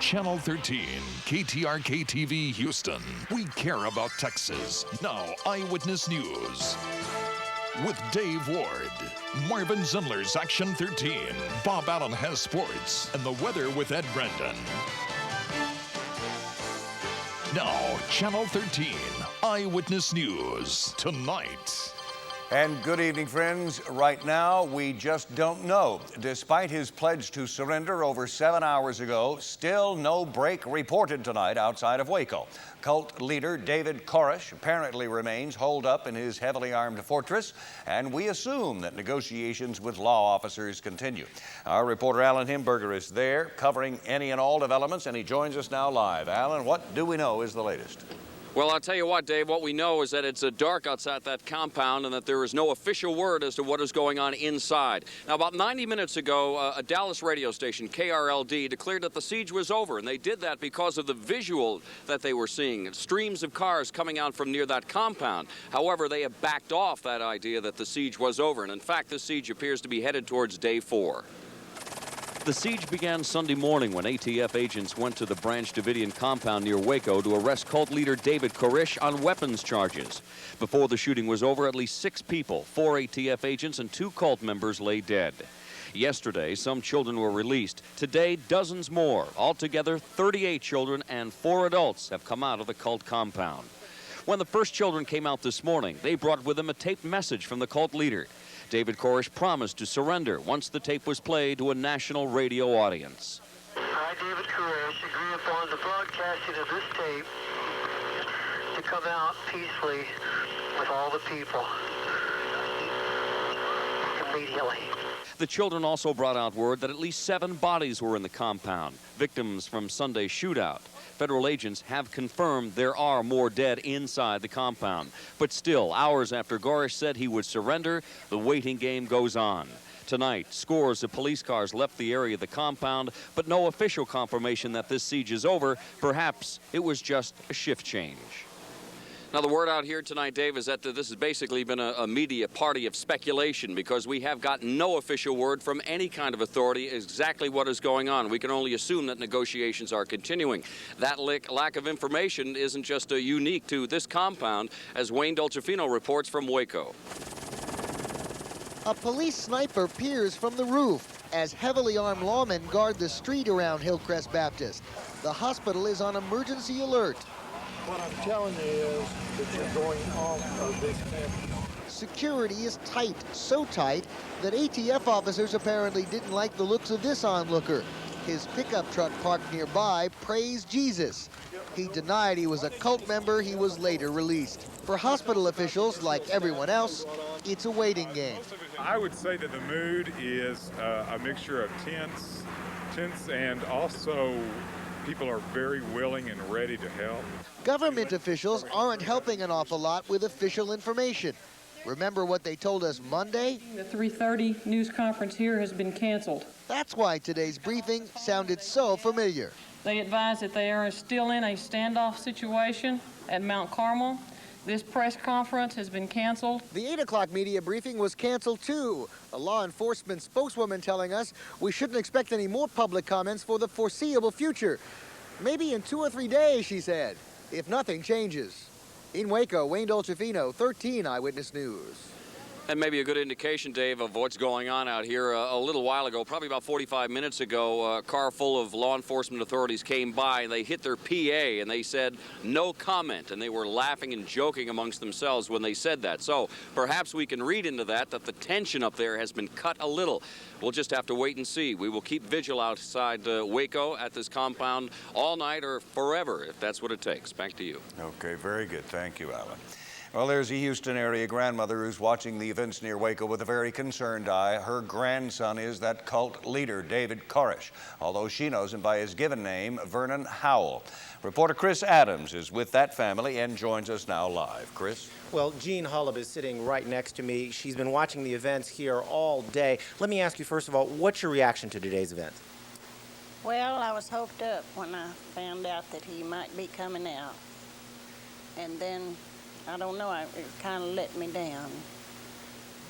Channel 13, KTRK-TV Houston. We care about Texas. Now, Eyewitness News. With Dave Ward, Marvin Zindler's Action 13, Bob Allen has sports, and the weather with Ed Brandon. Now, Channel 13, Eyewitness News, tonight. And good evening, friends. Right now, we just don't know. Despite his pledge to surrender over 7 hours ago, still no break reported tonight outside of Waco. Cult leader David Koresh apparently remains holed up in his heavily armed fortress, and we assume that negotiations with law officers continue. Our reporter Alan Himberger is there covering any and all developments, and he joins us now live. Alan, what do we know is the latest? Well, I'll tell you what, Dave, what we know is that it's dark outside that compound and that there is no official word as to what is going on inside. Now, about 90 minutes ago, a Dallas radio station, KRLD, declared that the siege was over, and they did that because of the visual that they were seeing, streams of cars coming out from near that compound. However, they have backed off that idea that the siege was over, and in fact, the siege appears to be headed towards day 4. The siege began Sunday morning when ATF agents went to the Branch Davidian compound near Waco to arrest cult leader David Koresh on weapons charges. Before the shooting was over, at least 6 people, 4 ATF agents and 2 cult members lay dead. Yesterday, some children were released. Today, dozens more. Altogether, 38 children and 4 adults have come out of the cult compound. When the first children came out this morning, they brought with them a taped message from the cult leader. David Koresh promised to surrender once the tape was played to a national radio audience. I, David Koresh, agree upon the broadcasting of this tape to come out peacefully with all the people immediately. The children also brought out word that at least 7 bodies were in the compound, victims from Sunday's shootout. Federal agents have confirmed there are more dead inside the compound. But still, hours after Koresh said he would surrender, the waiting game goes on. Tonight, scores of police cars left the area of the compound, but no official confirmation that this siege is over. Perhaps it was just a shift change. Now, the word out here tonight, Dave, is that this has basically been a media party of speculation because we have gotten no official word from any kind of authority exactly what is going on. We can only assume that negotiations are continuing. That lack of information isn't just unique to this compound, as Wayne Dolcefino reports from Waco. A police sniper peers from the roof as heavily armed lawmen guard the street around Hillcrest Baptist. The hospital is on emergency alert. What I'm telling you is that you're going off of this campus. Security is tight, so tight that ATF officers apparently didn't like the looks of this onlooker. His pickup truck parked nearby praised Jesus. He denied he was a cult member. He was later released. For hospital officials, like everyone else, it's a waiting game. I would say that the mood is a mixture of tense and also people are very willing and ready to help. Government officials aren't helping an awful lot with official information. Remember what they told us Monday? The 3:30 news conference here has been canceled. That's why today's briefing sounded so familiar. They advise that they are still in a standoff situation at Mount Carmel. This press conference has been canceled. The 8 o'clock media briefing was canceled too. A law enforcement spokeswoman telling us we shouldn't expect any more public comments for the foreseeable future. Maybe in 2 or 3 days, she said, if nothing changes. In Waco, Wayne Dolcefino, 13 Eyewitness News. And maybe a good indication, Dave, of what's going on out here. A little while ago, probably about 45 minutes ago, a car full of law enforcement authorities came by and they hit their PA and they said no comment, and they were laughing and joking amongst themselves when they said that. So perhaps we can read into that the tension up there has been cut a little. We'll just have to wait and see. We will keep vigil outside Waco at this compound all night or forever, if that's what it takes. Back to you. Okay, very good. Thank you, Alan. Well, there's a Houston area grandmother who's watching the events near Waco with a very concerned eye. Her grandson is that cult leader, David Koresh, although she knows him by his given name, Vernon Howell. Reporter Chris Adams is with that family and joins us now live. Chris? Well, Jean Hullab is sitting right next to me. She's been watching the events here all day. Let me ask you, first of all, what's your reaction to today's event? Well, I was hoped up when I found out that he might be coming out. And then, I don't know, it kind of let me down.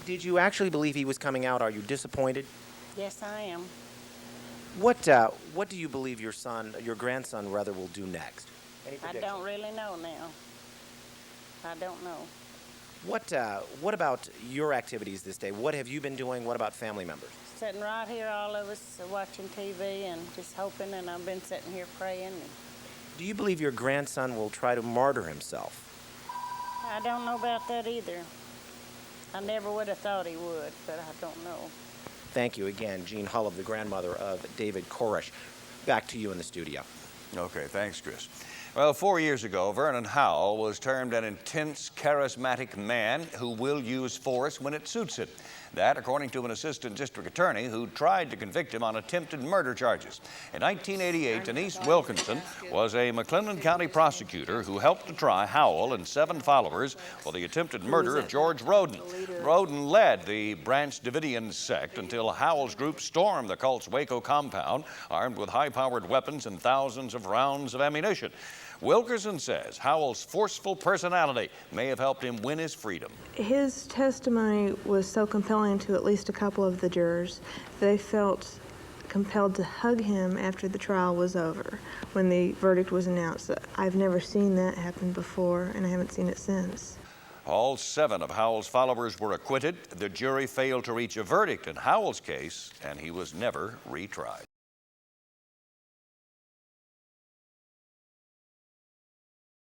Did you actually believe he was coming out? Are you disappointed? Yes, I am. What do you believe your grandson rather, will do next? Any I predictions? don't really know now. I don't know. What about your activities this day? What have you been doing? What about family members? Sitting right here, all of us watching TV and just hoping, and I've been sitting here praying. Do you believe your grandson will try to martyr himself? I don't know about that either. I never would have thought he would, but I don't know. Thank you again, Jean Hull, the grandmother of David Koresh. Back to you in the studio. Okay, thanks, Chris. Well, 4 years ago, Vernon Howell was termed an intense, charismatic man who will use force when it suits him. That, according to an assistant district attorney who tried to convict him on attempted murder charges. In 1988, Denise Wilkinson was a McLennan County prosecutor who helped to try Howell and 7 followers for the attempted murder of George Roden. Roden led the Branch Davidian sect until Howell's group stormed the cult's Waco compound, armed with high-powered weapons and thousands of rounds of ammunition. Wilkerson says Howell's forceful personality may have helped him win his freedom. His testimony was so compelling to at least a couple of the jurors. They felt compelled to hug him after the trial was over, when the verdict was announced. I've never seen that happen before, and I haven't seen it since. All 7 of Howell's followers were acquitted. The jury failed to reach a verdict in Howell's case, and he was never retried.